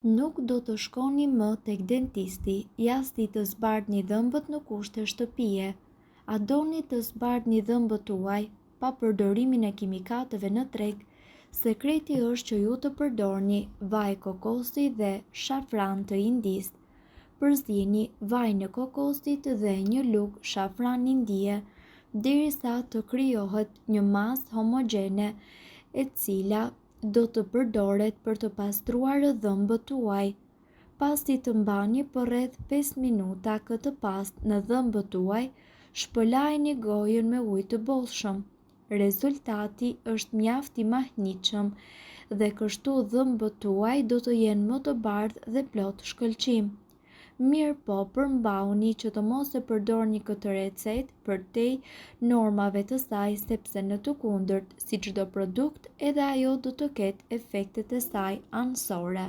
Nuk do të shkoni më tek dentisti, jasti të zbardhni dhëmbët në kushte shtëpie. A doni të zbardhni dhëmbët tuaj pa përdorimin e kimikateve në treg? Sekreti është që ju të përdorni vaj kokosi dhe shafran të indis. Përzini vajin e kokosit dhe një lugë shafran indie derisa të krijohet një masë homogjene e cila do të përdoret për të pastruar dhëmbët tuaj. Pasi të mbani për rreth 5 minuta këtë pastë në dhëmbët tuaj, shpëlajini gojën me ujë të bollshëm. Rezultati është mjaft i mahnitshëm dhe kështu dhëmbët tuaj do të jenë më të bardhë dhe plot shkëlqim. Mirë po përmbauni që të mos e përdorni këtë recetë përtej normave të saj sepse në të kundërt, si çdo produkt, edhe ajo do të ketë efektet e saj anësore.